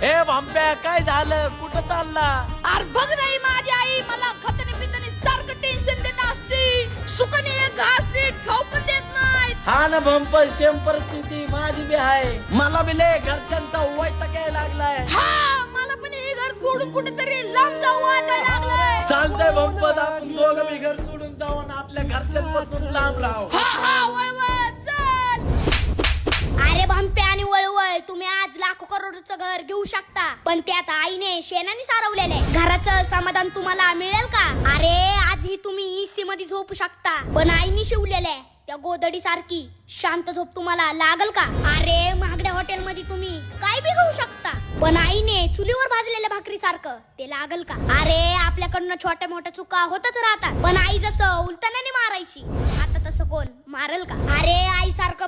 ए भांब्या, काय झालं? कुठं चालला? अरे बघ नाही, माझी आई मला खतने पितने सारखं टेन्शन देत असते. सुकने एक घास नीट खाऊ पण देत नाही. हा ना भंप, सेम परिस्थिती माझी बी आहे. मला बी लय घरच्यांचा वैताग यायला लागलाय. हा, मला पण हे घर सोडून कुठेतरी लांब जाऊ वाटायला लागलंय. चालतंय भंप, आपण दोघं बी घर सोडून जाऊ आणि आपल्या घरच्यांपासून लांब राहू. हा वळवळ चल. अरे भांपे आणि वळवळ, तुम्ही आज लाखो करोडचं घर घेऊ शकता, पण त्यात आईने शेणाने सारवलेले घराचं समाधान तुम्हाला मिळेल का? अरे आज ही तुम्ही इसी मध्ये झोपू शकता, पण आईने शिवलेले त्या गोदडी सारखी शांत झोप तुम्हाला लागल का? अरे महागड्या हॉटेल मध्ये तुम्ही काय बी खाऊ शकता, पण आईने चुलीवर भाजलेल्या भाकरी सारखं ते लागल का? अरे आपल्याकडनं छोट्या मोठ्या चुका होतच राहतात, पण आई जसं उलटण्याने मारायची, आता तसं कोण मारल का? अरे आई सारखं